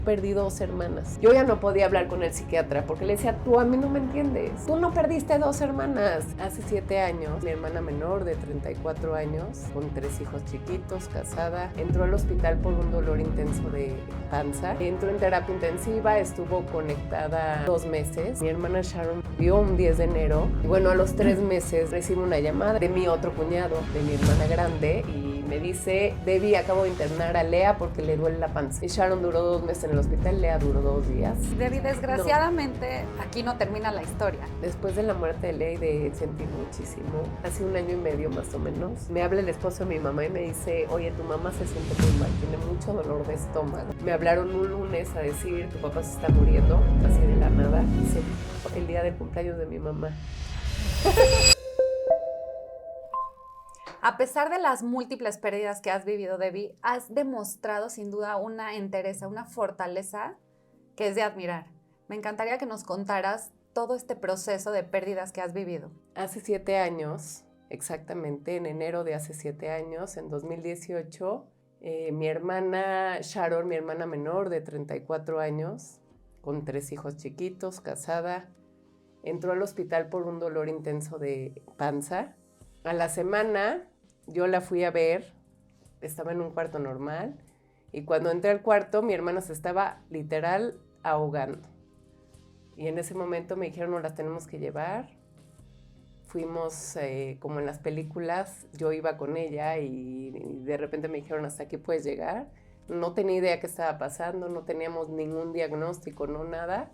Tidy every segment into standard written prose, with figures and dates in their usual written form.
Perdí 2 hermanas. Yo ya no podía hablar con el psiquiatra porque le decía, tú a mí no me entiendes. Tú no perdiste 2 hermanas. Hace 7 años, mi hermana menor de 34 años, con 3 hijos chiquitos, casada, entró al hospital por un dolor intenso de panza. Entró en terapia intensiva, estuvo conectada 2 meses. Mi hermana Sharon murió un 10 de enero. Y bueno, a los 3 meses recibo una llamada de mi otro cuñado, de mi hermana grande, y me dice, Debbie, acabo de internar a Lea porque le duele la panza. Y Sharon duró 2 meses en el hospital, Lea duró 2 días. Debbie, desgraciadamente, aquí no termina la historia. Después de la muerte de Lea y de sentir muchísimo, hace 1 año y medio más o menos, me habla el esposo de mi mamá y me dice, oye, tu mamá se siente muy mal, tiene mucho dolor de estómago. Me hablaron un lunes a decir, tu papá se está muriendo, así de la nada. Y el día del cumpleaños de mi mamá. A pesar de las múltiples pérdidas que has vivido, Debbie, has demostrado sin duda una entereza, una fortaleza que es de admirar. Me encantaría que nos contaras todo este proceso de pérdidas que has vivido. Hace 7 años, exactamente, en enero de hace 7 años, en 2018, mi hermana Sharon, mi hermana menor de 34 años, con 3 hijos chiquitos, casada, entró al hospital por un dolor intenso de panza. A la semana yo la fui a ver, estaba en un cuarto normal, y cuando entré al cuarto mi hermana se estaba literal ahogando. Y en ese momento me dijeron, no, las tenemos que llevar. Fuimos como en las películas, yo iba con ella y de repente me dijeron, hasta aquí puedes llegar. No tenía idea qué estaba pasando, no teníamos ningún diagnóstico, no nada,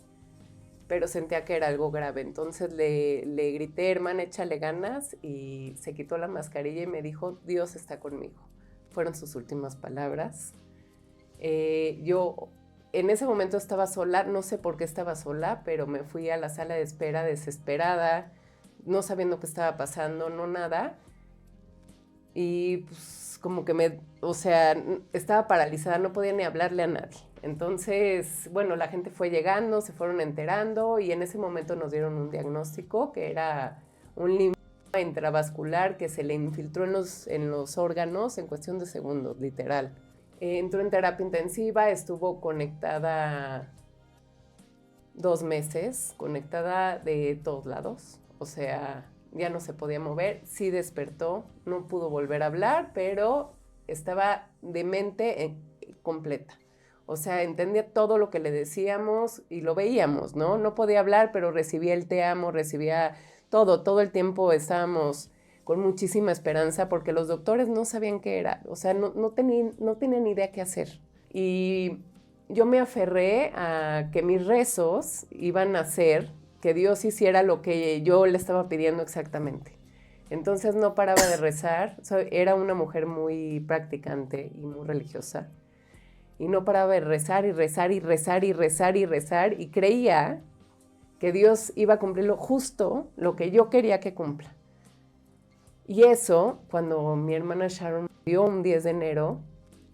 pero sentía que era algo grave. Entonces le grité, hermana, échale ganas, y se quitó la mascarilla y me dijo, Dios está conmigo. Fueron sus últimas palabras. Yo en ese momento estaba sola, no sé por qué estaba sola, pero me fui a la sala de espera desesperada, no sabiendo qué estaba pasando, no nada. Y pues como que estaba paralizada, no podía ni hablarle a nadie. Entonces, bueno, la gente fue llegando, se fueron enterando y en ese momento nos dieron un diagnóstico que era un linfoma intravascular que se le infiltró en los órganos en cuestión de segundos, literal. Entró en terapia intensiva, estuvo conectada 2 meses, conectada de todos lados, o sea, ya no se podía mover, sí despertó, no pudo volver a hablar, pero estaba de mente completa. O sea, entendía todo lo que le decíamos y lo veíamos, ¿no? No podía hablar, pero recibía el te amo, recibía todo el tiempo estábamos con muchísima esperanza porque los doctores no sabían qué era, o sea, no tenían ni idea qué hacer. Y yo me aferré a que mis rezos iban a hacer que Dios hiciera lo que yo le estaba pidiendo exactamente. Entonces no paraba de rezar, era una mujer muy practicante y muy religiosa, y no paraba de rezar y rezar y rezar y rezar y rezar, y creía que Dios iba a cumplir justo lo que yo quería que cumpla. Y eso, cuando mi hermana Sharon murió un 10 de enero,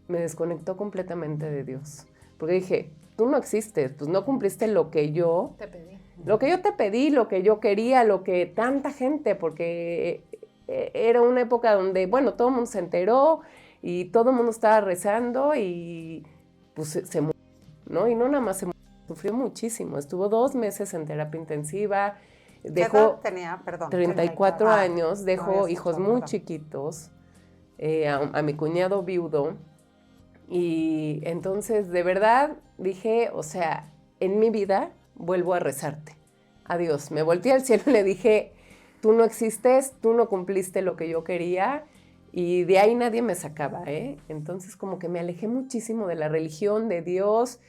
me desconectó completamente de Dios. Porque dije, tú no existes, pues no cumpliste lo que yo te pedí. Lo que yo te pedí, lo que yo quería, lo que tanta gente, porque era una época donde, bueno, todo el mundo se enteró y todo el mundo estaba rezando y pues se murió, ¿no? Y no nada más se murió, sufrió muchísimo. Estuvo 2 meses en terapia intensiva. Dejó, ¿qué edad tenía? Perdón. 34 años, dejó no hijos muy chiquitos, a mi cuñado viudo. Y entonces, de verdad, dije, o sea, en mi vida vuelvo a rezarte. Adiós. Me volteé al cielo y le dije, tú no existes, tú no cumpliste lo que yo quería, y de ahí nadie me sacaba, ¿eh? Entonces como que me alejé muchísimo de la religión, de Dios.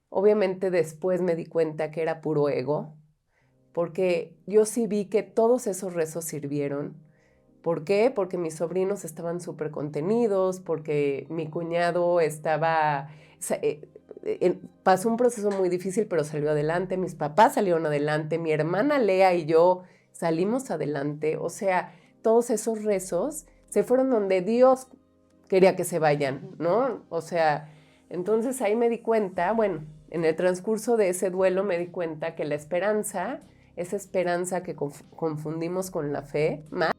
Obviamente después me di cuenta que era puro ego, porque yo sí vi que todos esos rezos sirvieron. ¿Por qué? Porque mis sobrinos estaban súper contenidos, porque mi cuñado pasó un proceso muy difícil, pero salió adelante, mis papás salieron adelante, mi hermana Lea y yo salimos adelante. O sea, todos esos rezos se fueron donde Dios quería que se vayan, ¿no? O sea, entonces ahí me di cuenta, bueno, en el transcurso de ese duelo me di cuenta que la esperanza, esa esperanza que confundimos con la fe, más,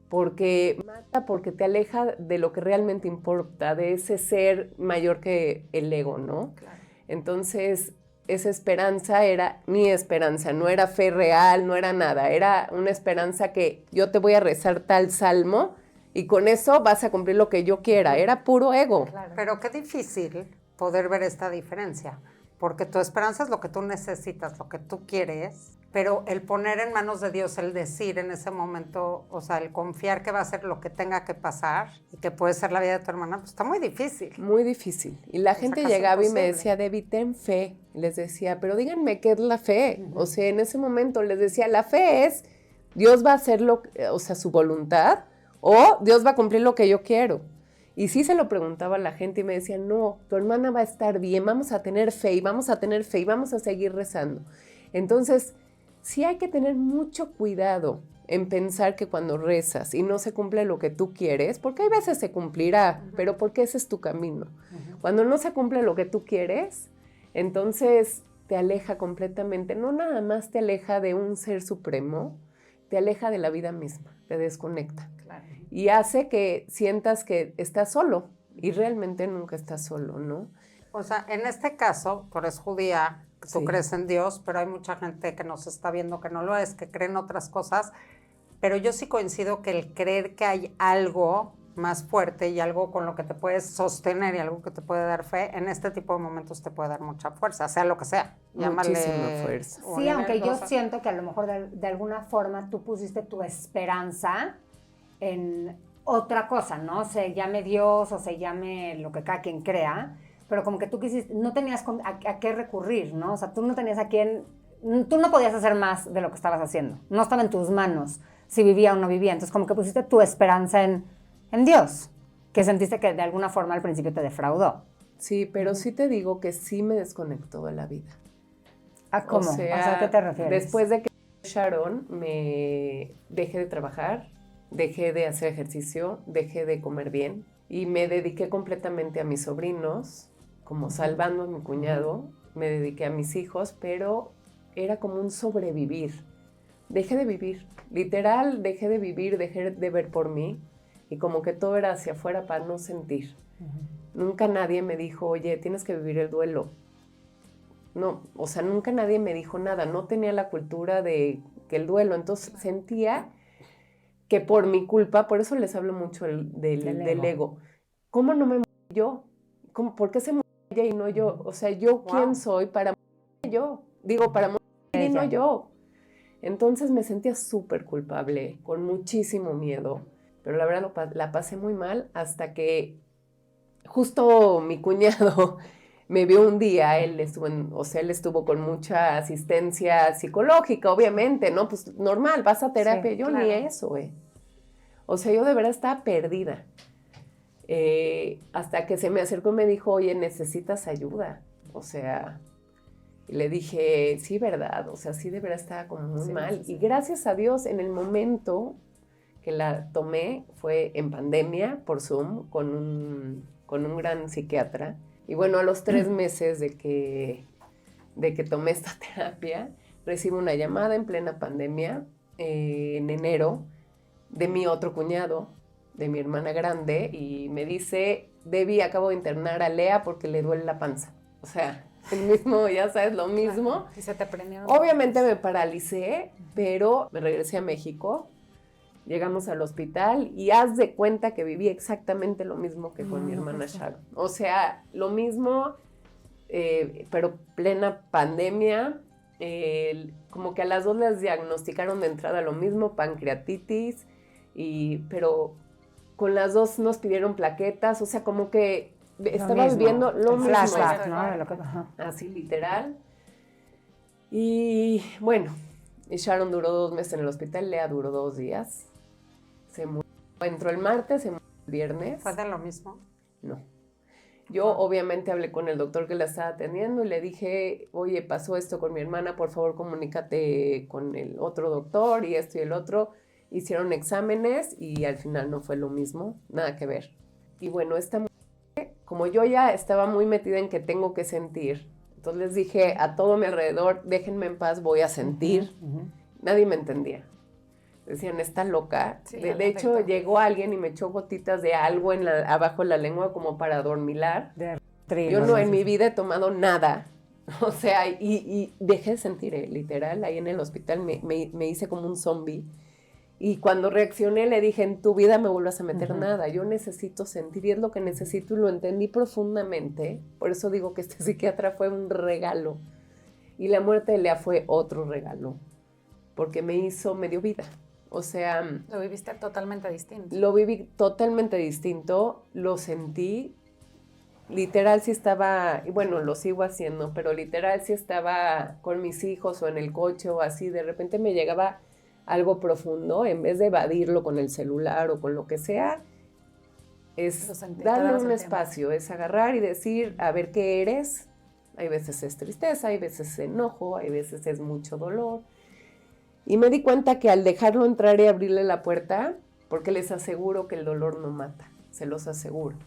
porque mata, porque te aleja de lo que realmente importa, de ese ser mayor que el ego, ¿no? Claro. Entonces, esa esperanza era mi esperanza, no era fe real, no era nada, era una esperanza que yo te voy a rezar tal salmo y con eso vas a cumplir lo que yo quiera, era puro ego. Claro. Pero qué difícil poder ver esta diferencia, porque tu esperanza es lo que tú necesitas, lo que tú quieres, pero el poner en manos de Dios, el decir en ese momento, o sea, el confiar que va a ser lo que tenga que pasar y que puede ser la vida de tu hermana, pues está muy difícil. Muy difícil. Y la gente casi llegaba y me imposible. decía, Debbie, ten fe. Les decía, pero díganme qué es la fe. O sea, en ese momento les decía, la fe es, Dios va a hacer o sea, su voluntad, o Dios va a cumplir lo que yo quiero. Y sí se lo preguntaba a la gente y me decían, no, tu hermana va a estar bien, vamos a tener fe y vamos a tener fe y vamos a seguir rezando. Entonces, sí hay que tener mucho cuidado en pensar que cuando rezas y no se cumple lo que tú quieres, porque hay veces se cumplirá, pero porque ese es tu camino. Cuando no se cumple lo que tú quieres, entonces te aleja completamente, no nada más te aleja de un ser supremo, te aleja de la vida misma, te desconecta. Claro. Y hace que sientas que estás solo, y realmente nunca estás solo, ¿no? O sea, en este caso, tú eres judía, tú Sí. crees en Dios, pero hay mucha gente que nos está viendo que no lo es, que cree en otras cosas, pero yo sí coincido que el creer que hay algo más fuerte y algo con lo que te puedes sostener y algo que te puede dar fe, en este tipo de momentos te puede dar mucha fuerza, sea lo que sea. Muchísima fuerza. Sí, aunque yo universo. siento que a lo mejor de alguna forma tú pusiste tu esperanza en otra cosa, ¿no? Se llame Dios o se llame lo que cada quien crea, pero como que tú quisiste, no tenías a qué recurrir, ¿no? O sea, tú no tenías tú no podías hacer más de lo que estabas haciendo, no estaba en tus manos si vivía o no vivía, entonces como que pusiste tu esperanza en Dios, que sentiste que de alguna forma al principio te defraudó. Sí, pero sí te digo que sí me desconectó de la vida. ¿A cómo? O sea, ¿a qué te refieres? después de que Sharon, me dejé de trabajar, dejé de hacer ejercicio, dejé de comer bien y me dediqué completamente a mis sobrinos, como salvando a mi cuñado, me dediqué a mis hijos, pero era como un sobrevivir. Dejé de vivir, literal, dejé de vivir, dejé de ver por mí y como que todo era hacia afuera para no sentir. Nunca nadie me dijo, oye, tienes que vivir el duelo. No, o sea, nunca nadie me dijo nada, no tenía la cultura de que el duelo, entonces sentía que por mi culpa, por eso les hablo mucho del ego. ¿Cómo no me morí yo? ¿Por qué se murió ella y no yo? O sea, ¿yo quién soy para morir yo? Digo, para morir y no yo. Entonces me sentía súper culpable, con muchísimo miedo, pero la verdad la pasé muy mal hasta que justo mi cuñado me vio un día, él estuvo con mucha asistencia psicológica, obviamente, ¿no? Pues normal, vas a terapia, Sí, yo claro. ni eso, O sea, yo de verdad estaba perdida. Hasta que se me acercó y me dijo, oye, necesitas ayuda. O sea, y le dije, sí, ¿verdad? O sea, sí, de verdad estaba como muy mal. Sí. Y gracias a Dios, en el momento que la tomé, fue en pandemia, por Zoom, con un gran psiquiatra. Y bueno, a los 3 meses de que tomé esta terapia, recibo una llamada en plena pandemia, en enero, de mi otro cuñado, de mi hermana grande, y me dice, Debbie, acabo de internar a Lea porque le duele la panza. O sea, el mismo, ya sabes, lo mismo. Y se te premió. Obviamente me paralicé, pero me regresé a México. Llegamos al hospital y haz de cuenta que viví exactamente lo mismo que con mi hermana Sharon. O sea, lo mismo, pero plena pandemia. Como que a las dos les diagnosticaron de entrada lo mismo, pancreatitis, pero con las dos nos pidieron plaquetas. O sea, como que estaba viviendo lo mismo. Flashback, ¿no? Así, literal. Y bueno, Sharon duró 2 meses en el hospital, Lea duró 2 días. Se murió. Entró el martes, se murió el viernes. ¿Fue de lo mismo? No. Yo obviamente hablé con el doctor que la estaba atendiendo y le dije, oye, pasó esto con mi hermana, por favor comunícate con el otro doctor y esto y el otro. Hicieron exámenes y al final no fue lo mismo, nada que ver. Y bueno, esta mujer, como yo ya estaba muy metida en que tengo que sentir, entonces les dije a todo mi alrededor, déjenme en paz, voy a sentir. Nadie me entendía. Decían, está loca. Sí, de al hecho, efecto. llegó alguien y me echó gotitas de algo abajo de la lengua como para adormilar. Yo no en mi vida he tomado nada. O sea, y dejé de sentir, literal, ahí en el hospital me hice como un zombie. Y cuando reaccioné le dije, en tu vida me vuelvas a meter nada, yo necesito sentir, y es lo que necesito, y lo entendí profundamente. Por eso digo que este psiquiatra fue un regalo. Y la muerte de Lea fue otro regalo, porque me dio vida. O sea, Lo viviste totalmente distinto. lo viví totalmente distinto, lo sentí. Literal sí estaba, y bueno, lo sigo haciendo, pero literal sí estaba con mis hijos o en el coche o así, de repente me llegaba algo profundo, en vez de evadirlo con el celular o con lo que sea, es darle un espacio, es agarrar y decir, a ver qué eres. Hay veces es tristeza, hay veces es enojo, hay veces es mucho dolor. Y me di cuenta que al dejarlo entrar y abrirle la puerta, porque les aseguro que el dolor no mata, se los aseguro.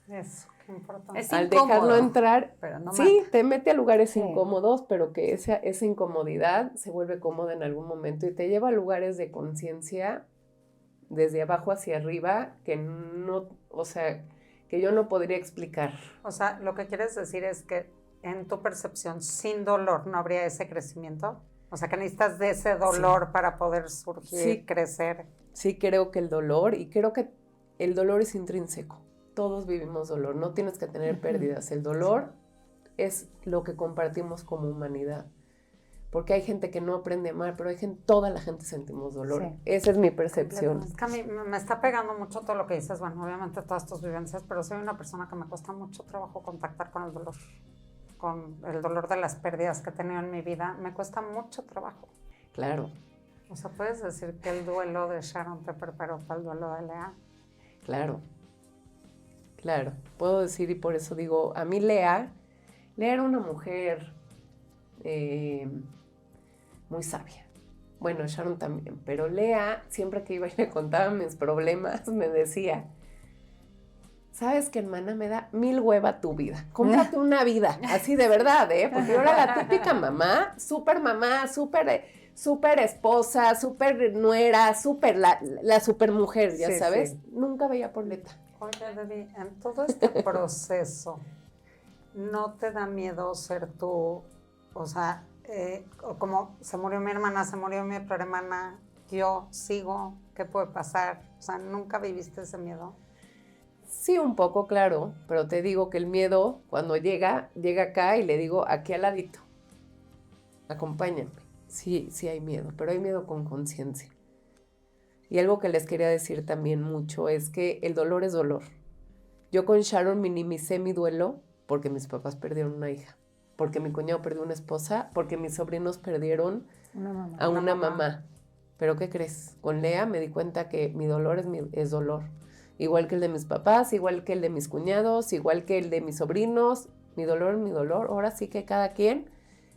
Eso, qué importante. Es Al incómodo, dejarlo entrar, pero no sí, mata. te mete a lugares Sí. incómodos, pero que esa incomodidad se vuelve cómoda en algún momento y te lleva a lugares de conciencia desde abajo hacia arriba que no, o sea, que yo no podría explicar. O sea, lo que quieres decir es que en tu percepción, sin dolor, ¿no habría ese crecimiento? O sea, que necesitas de ese dolor para poder surgir, Sí. crecer. Sí creo que el dolor, y creo que el dolor es intrínseco. Todos vivimos dolor, no tienes que tener pérdidas. El dolor es lo que compartimos como humanidad. Porque hay gente que no aprende a amar, pero toda la gente sentimos dolor. Sí. Esa es mi percepción. Es que a mí me está pegando mucho todo lo que dices. Bueno, obviamente todas tus vivencias, pero soy una persona que me cuesta mucho trabajo contactar con el dolor. Con el dolor de las pérdidas que he tenido en mi vida. Me cuesta mucho trabajo. Claro, O sea, ¿puedes decir que el duelo de Sharon te preparó para el duelo de Lea? claro. Claro, puedo decir, y por eso digo, a mí Lea era una mujer muy sabia. Bueno, Sharon también, pero Lea, siempre que iba y le contaba mis problemas, me decía, ¿sabes qué, hermana? Me da 1000 hueva tu vida. Cómprate una vida, así de verdad, porque yo era la típica mamá, súper esposa, súper nuera, súper la súper mujer, ya Sí, sabes. sí. Nunca veía por Leta. Oye, Debbie, en todo este proceso, ¿no te da miedo ser tú? O sea, como se murió mi hermana, se murió mi otra hermana, yo sigo, ¿qué puede pasar? O sea, ¿nunca viviste ese miedo? Sí, un poco, claro, pero te digo que el miedo, cuando llega acá y le digo, aquí al ladito, acompáñame. Sí, sí hay miedo, pero hay miedo con conciencia. Y algo que les quería decir también mucho es que el dolor es dolor. Yo con Sharon minimicé mi duelo porque mis papás perdieron una hija, porque mi cuñado perdió una esposa, porque mis sobrinos perdieron a una mamá. ¿Pero qué crees? Con Lea me di cuenta que mi dolor es dolor. Igual que el de mis papás, igual que el de mis cuñados, igual que el de mis sobrinos. Mi dolor es mi dolor. Ahora sí que cada quien,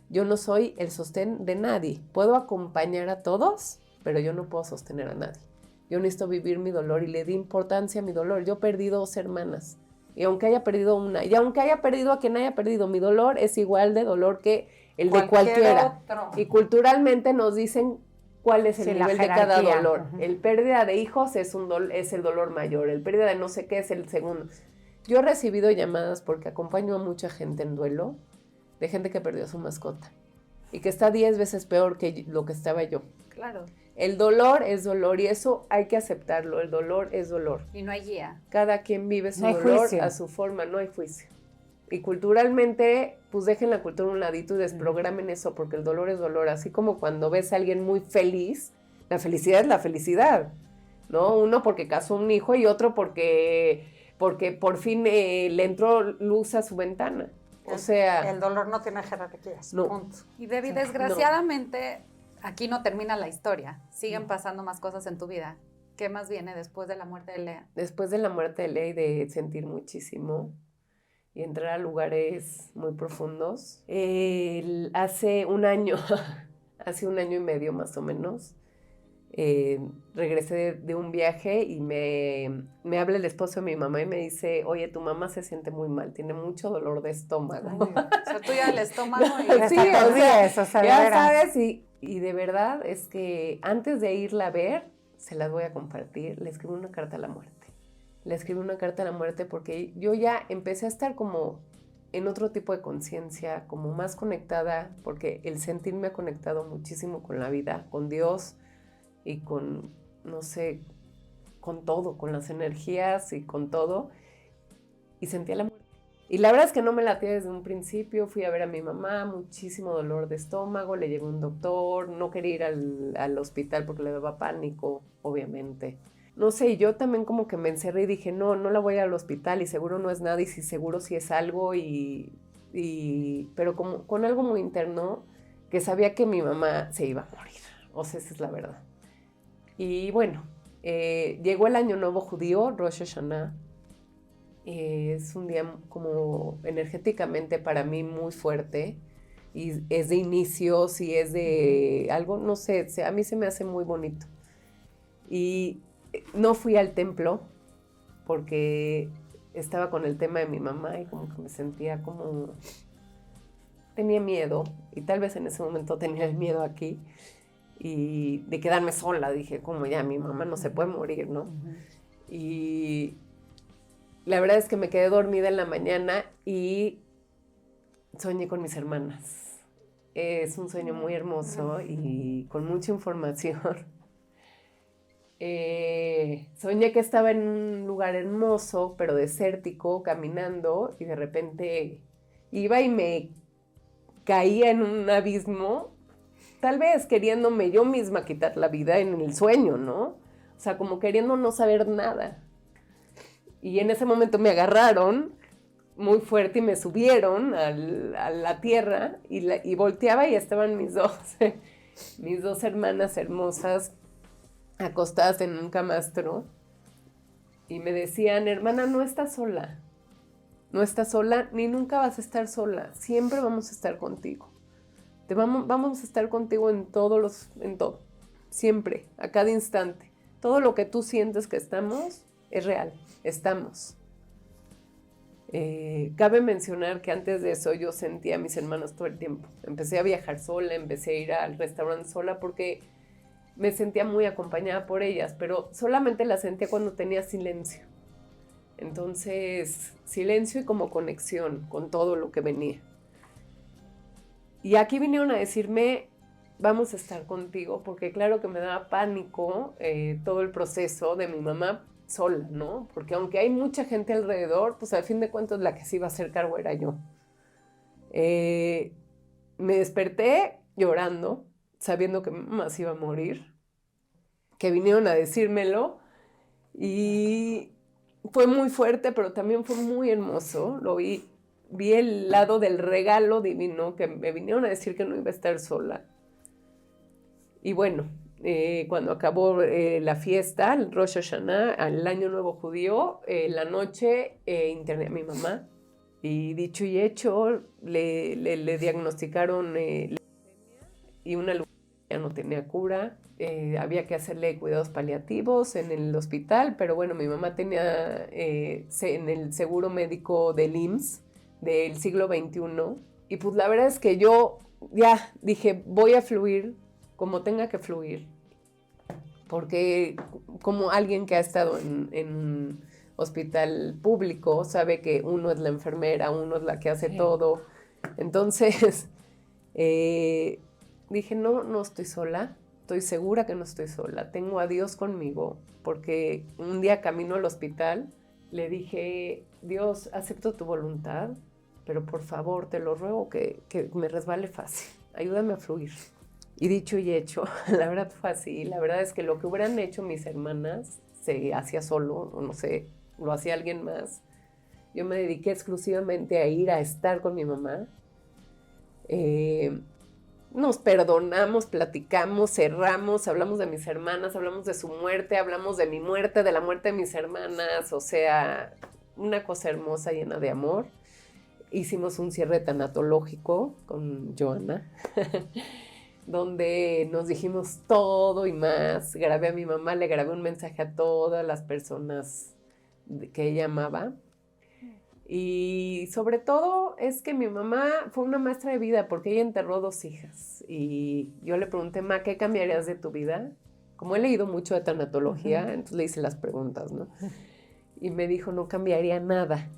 yo no soy el sostén de nadie. Puedo acompañar a todos, pero yo no puedo sostener a nadie. Yo necesito vivir mi dolor y le di importancia a mi dolor. Yo perdí 2 hermanas. Y aunque haya perdido una, y aunque haya perdido a quien haya perdido, mi dolor es igual de dolor que el de cualquiera. Otro. Y culturalmente nos dicen cuál es el Sí, la nivel de cada jerarquía. dolor. Ujú. El pérdida de hijos es el dolor mayor, el pérdida de no sé qué es el segundo. Yo he recibido llamadas porque acompaño a mucha gente en duelo, de gente que perdió a su mascota y que está 10 veces peor que lo que estaba yo. Claro. El dolor es dolor y eso hay que aceptarlo, el dolor es dolor. Y no hay guía. Cada quien vive su No hay dolor juicio. a su forma, no hay juicio. Y culturalmente, pues dejen la cultura a un ladito y desprogramen eso, porque el dolor es dolor. Así como cuando ves a alguien muy feliz, la felicidad es la felicidad, ¿no? Uno porque casó un hijo y otro porque por fin le entró luz a su ventana. O sea, El dolor no tiene jerarquías, No. punto. Y Debbie, desgraciadamente, aquí no termina la historia. Siguen pasando más cosas en tu vida. ¿Qué más viene después de la muerte de Lea? después de la muerte de Ley, de sentir muchísimo y entrar a lugares muy profundos, hace un año y medio más o menos, regresé de un viaje y me habla el esposo de mi mamá y me dice, oye, tu mamá se siente muy mal, tiene mucho dolor de estómago. O sea, tú ya el estómago y... Sí, Hasta o te sea, ríes, o sea, de ya veras. sabes, y de verdad es que antes de irla a ver, se las voy a compartir. Le escribí una carta a la muerte. Le escribí una carta a la muerte porque yo ya empecé a estar como en otro tipo de conciencia, como más conectada, porque el sentir me ha conectado muchísimo con la vida, con Dios y con, no sé, con todo, con las energías y con todo. Y sentía la muerte. Y la verdad es que no me latía desde un principio. Fui a ver a mi mamá, muchísimo dolor de estómago, le llevé un doctor, no quería ir al hospital porque le daba pánico, obviamente. No sé, yo también como que me encerré y dije, no la voy al hospital y seguro no es nada y si seguro sí es algo pero como con algo muy interno que sabía que mi mamá se iba a morir. O sea, esa es la verdad. Y bueno, llegó el Año Nuevo Judío, Rosh Hashanah. Es un día como energéticamente para mí muy fuerte y es de inicios y es de algo, no sé, a mí se me hace muy bonito. Y no fui al templo porque estaba con el tema de mi mamá y como que me sentía como... Tenía miedo y tal vez en ese momento tenía el miedo aquí y de quedarme sola. Dije, como ya mi mamá no se puede morir, ¿no? Y la verdad es que me quedé dormida en la mañana y soñé con mis hermanas. Es un sueño muy hermoso y con mucha información. Soñé que estaba en un lugar hermoso, pero desértico, caminando, y de repente iba y me caía en un abismo, tal vez queriéndome yo misma quitar la vida en el sueño, ¿no? O sea, como queriendo no saber nada. Y en ese momento me agarraron muy fuerte y me subieron a la tierra y volteaba y estaban mis dos hermanas hermosas acostadas en un camastro y me decían, hermana, no estás sola ni nunca vas a estar sola, siempre vamos a estar contigo. Vamos a estar contigo en todo, siempre, a cada instante. Todo lo que tú sientes que estamos es real, estamos. Cabe mencionar que antes de eso yo sentía a mis hermanos todo el tiempo. Empecé a viajar sola, empecé a ir al restaurante sola porque me sentía muy acompañada por ellas, pero solamente la sentía cuando tenía silencio. Entonces, silencio y como conexión con todo lo que venía. Y aquí vinieron a decirme, vamos a estar contigo, porque claro que me daba pánico todo el proceso de mi mamá sola, ¿no? Porque aunque hay mucha gente alrededor, pues al fin de cuentas la que se iba a hacer cargo era yo. Me desperté llorando, sabiendo que mi mamá se iba a morir, que vinieron a decírmelo y fue muy fuerte, pero también fue muy hermoso. Vi el lado del regalo divino, que me vinieron a decir que no iba a estar sola. Y bueno, cuando acabó la fiesta, el Rosh Hashanah, el Año Nuevo Judío, la noche interné a mi mamá. Y dicho y hecho, le diagnosticaron leucemia y una leucemia ya no tenía cura. Había que hacerle cuidados paliativos en el hospital, pero bueno, mi mamá tenía en el seguro médico del IMSS del siglo XXI. Y pues la verdad es que yo ya dije, voy a fluir como tenga que fluir, porque como alguien que ha estado en un hospital público sabe que uno es la enfermera, uno es la que hace todo. Entonces dije, no estoy sola, estoy segura que no estoy sola, tengo a Dios conmigo, porque un día camino al hospital, le dije, Dios, acepto tu voluntad, pero por favor, te lo ruego que me resbale fácil, ayúdame a fluir. Y dicho y hecho, la verdad fue así. La verdad es que lo que hubieran hecho mis hermanas se hacía solo, o no sé, lo hacía alguien más. Yo me dediqué exclusivamente a ir a estar con mi mamá. Nos perdonamos, platicamos, cerramos, hablamos de mis hermanas, hablamos de su muerte, hablamos de mi muerte, de la muerte de mis hermanas. O sea, una cosa hermosa, llena de amor. Hicimos un cierre tanatológico con Joana. Donde nos dijimos todo y más. Grabé a mi mamá, le grabé un mensaje a todas las personas que ella amaba. Y sobre todo es que mi mamá fue una maestra de vida porque ella enterró 2 hijas. Y yo le pregunté, Ma, ¿qué cambiarías de tu vida? como he leído mucho de tanatología, entonces le hice las preguntas, ¿no? Y me dijo, no cambiaría nada.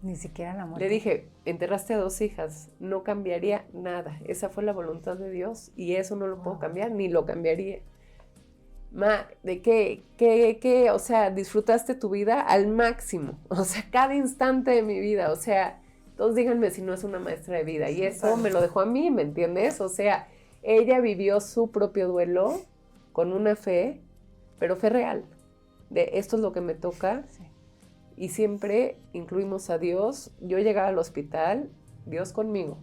Ni siquiera la muerte. Le dije, enterraste a 2 hijas, no cambiaría nada. Esa fue la voluntad de Dios y eso no lo puedo cambiar, ni lo cambiaría. Ma, ¿de qué? O sea, disfrutaste tu vida al máximo. O sea, cada instante de mi vida. O sea, todos díganme si no es una maestra de vida. Y eso me lo dejó a mí, ¿me entiendes? O sea, ella vivió su propio duelo con una fe, pero fe real. De esto es lo que me toca. Sí. Y siempre incluimos a Dios. Yo llegaba al hospital, Dios conmigo.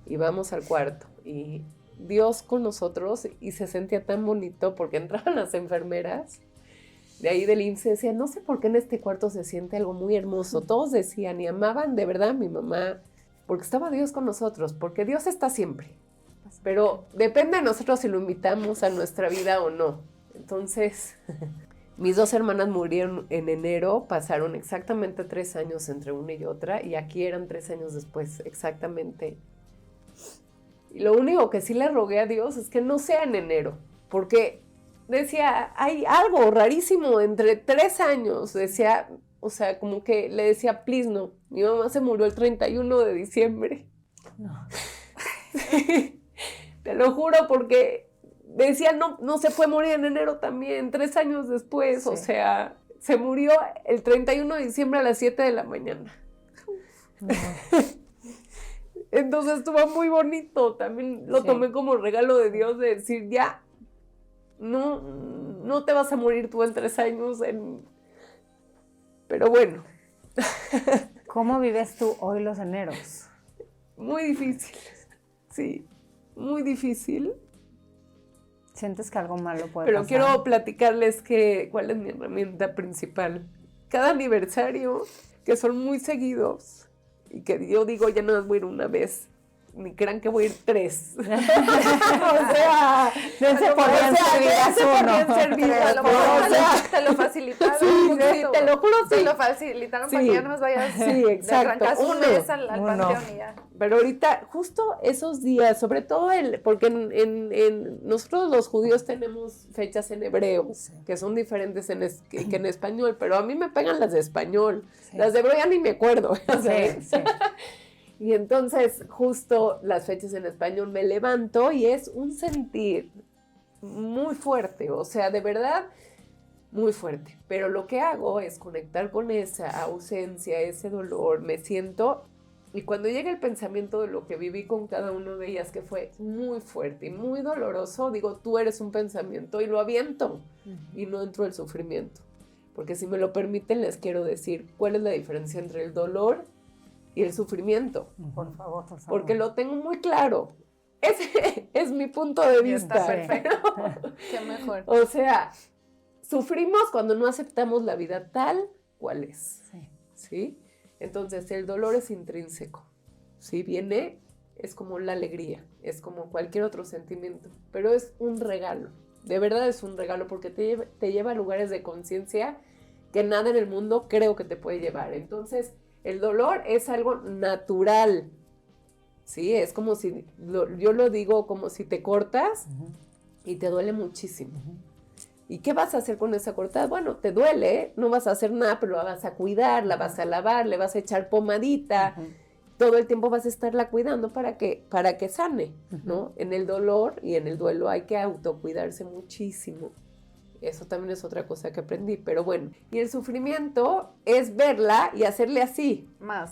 Y vamos al cuarto. Y Dios con nosotros. Y se sentía tan bonito porque entraban las enfermeras. De ahí del IMSS decía, no sé por qué en este cuarto se siente algo muy hermoso. Todos decían y amaban de verdad a mi mamá. Porque estaba Dios con nosotros. Porque Dios está siempre. Pero depende de nosotros si lo invitamos a nuestra vida o no. Entonces... Mis 2 hermanas murieron en enero, pasaron exactamente 3 años entre una y otra, y aquí eran 3 años después, exactamente. Y lo único que sí le rogué a Dios es que no sea en enero, porque decía, hay algo rarísimo entre 3 años, decía, o sea, como que le decía, please no, mi mamá se murió el 31 de diciembre. No. Te lo juro porque... Decía, no se fue a morir en enero también, 3 años después, Sí. o sea, se murió el 31 de diciembre a las 7 de la mañana. No. Entonces estuvo muy bonito, también lo Sí. tomé como regalo de Dios de decir, ya, no te vas a morir tú en 3 años, pero bueno, ¿Cómo vives tú hoy los eneros? muy difícil, sí, muy difícil. ¿Sientes que algo malo puede Pero pasar? quiero platicarles cuál es mi herramienta principal. Cada aniversario, que son muy seguidos, y que yo digo, ya no voy a ir una vez, ni crean que voy a ir 3. O sea, Dense por bien servidas uno. A lo mejor te lo facilitaron Sí, un poquito. te lo juro, Te sí. lo facilitaron para Sí. que ya no nos vayas. Sí, exacto. Arrancas un Uno. mes al Uno. panteón y ya. Pero ahorita, justo esos días, sobre todo porque nosotros los judíos tenemos fechas en hebreo, que son diferentes que en español, pero a mí me pegan las de español. Sí. Las de hebreo ya ni me acuerdo. Sí, sí. Y entonces, justo las fechas en español me levanto y es un sentir muy fuerte, o sea, de verdad, muy fuerte. Pero lo que hago es conectar con esa ausencia, ese dolor, me siento... Y cuando llega el pensamiento de lo que viví con cada una de ellas, que fue muy fuerte y muy doloroso, digo, tú eres un pensamiento y lo aviento y no entro el sufrimiento. Porque si me lo permiten, les quiero decir cuál es la diferencia entre el dolor y el sufrimiento. Por favor. Porque lo tengo muy claro. Ese es mi punto de Y vista. está perfecto. Qué mejor. O sea, sufrimos cuando no aceptamos la vida tal cual es. Sí. ¿Sí? Entonces, el dolor es intrínseco. ¿Sí? Viene, es como la alegría, es como cualquier otro sentimiento, pero es un regalo. De verdad es un regalo porque te lleva a lugares de conciencia que nada en el mundo creo que te puede llevar. Entonces, el dolor es algo natural. Sí, es como si, yo lo digo como si te cortas y te duele muchísimo. ¿Y qué vas a hacer con esa cortada? Bueno, te duele, no vas a hacer nada, pero la vas a cuidar, la vas a lavar, le vas a echar pomadita. Todo el tiempo vas a estarla cuidando para que sane, ¿no? En el dolor y en el duelo hay que autocuidarse muchísimo. Eso también es otra cosa que aprendí, pero bueno. Y el sufrimiento es verla y hacerle así.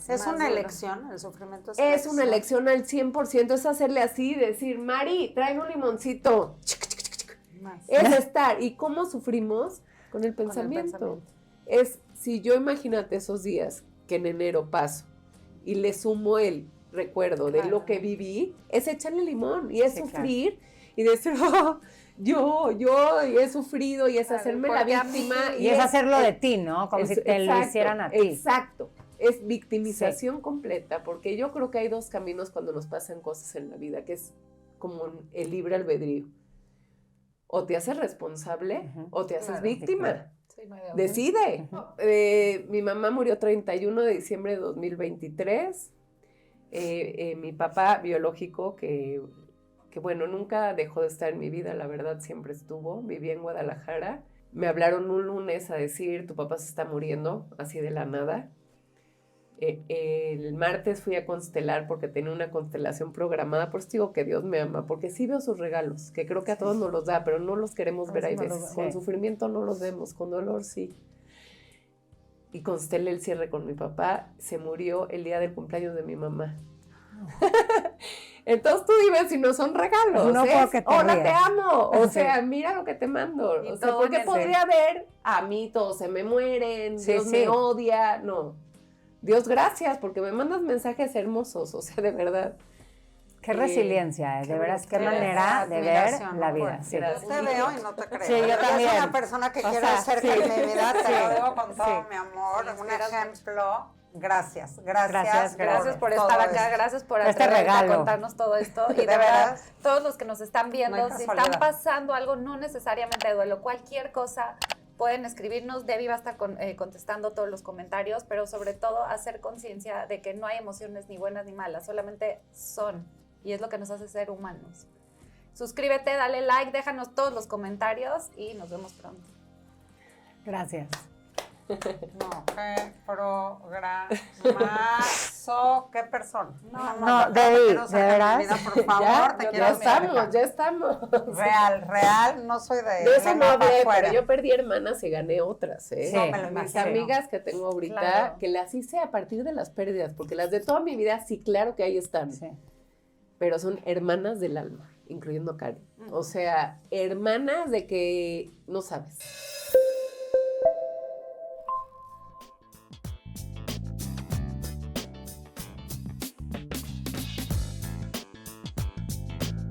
Es una duro. elección, el sufrimiento Es una elección al 100%, es hacerle así, decir, Mari, tráeme un limoncito. Más. Es estar. ¿Y cómo sufrimos? Con el pensamiento. Es, si yo imagínate esos días que en enero paso y le sumo el recuerdo de Claro. lo que viví, es echarle limón y es Sí, sufrir y decir, oh, yo y he sufrido y es Claro, hacerme la porque a mí- víctima. Y es hacerlo de ti, ¿no? Como si te lo exacto, hicieran a ti. Exacto. Es victimización completa, porque yo creo que hay 2 caminos cuando nos pasan cosas en la vida, que es como el libre albedrío. O te haces responsable o te haces Claro, víctima. claro. Sí, no hay de otra. Decide. Mi mamá murió 31 de diciembre de 2023. Mi papá biológico, que que bueno, nunca dejó de estar en mi vida, la verdad siempre estuvo, vivía en Guadalajara. Me hablaron un lunes a decir, tu papá se está muriendo, así de la nada. El martes fui a constelar porque tenía una constelación programada, por eso digo que Dios me ama, porque sí veo sus regalos, que creo que a todos nos los da, pero no los queremos ver, hay veces. Con sufrimiento no los vemos, con dolor sí. Y constelé el cierre con mi papá, se murió el día del cumpleaños de mi mamá. Entonces tú dime si no son regalos. No puedo que te Hola, rías. te amo. O Sí. sea, mira lo que te mando. Y O sea, todo porque en ese. podría haber, a mí todos se me mueren, Sí, Dios sí. me odia. No. Dios, gracias, porque me mandas mensajes hermosos. O sea, de verdad. Qué resiliencia, de veras, qué manera de ver admiración, la ¿no? vida. Porque sí. Gracias. Yo te veo y no te creo. Sí, yo Eres también. una persona que O quiero sea, cerca sí. de mi vida, te Sí. lo digo con todo Sí. mi amor, Me un inspiras ejemplo. Gracias. Gracias Gracias por todo estar acá, esto. gracias por Este atreverte regalo. a contarnos todo esto. Y ¿De de verdad, veras? todos los que nos están viendo, No hay si casualidad. están pasando algo, no necesariamente de duelo, cualquier cosa, pueden escribirnos. Debbie va a estar contestando todos los comentarios, pero sobre todo hacer conciencia de que no hay emociones ni buenas ni malas, solamente son. Y es lo que nos hace ser humanos. Suscríbete, dale like, déjanos todos los comentarios y nos vemos pronto. Gracias. No, qué programazo, qué persona. No, Debbie, ¿de veras? Vida, por favor, te Ya, quiero ya estamos, cerca. ya estamos. Real, no soy de De eso no lengua para hablé, afuera. pero yo perdí hermanas y gané otras, ¿eh? Sí. No me lo Mis imagino. amigas que tengo ahorita, Claro. que las hice a partir de las pérdidas, porque las de toda mi vida, sí, claro que ahí están, Sí. pero son hermanas del alma, incluyendo a Karen. O sea, hermanas de que no sabes.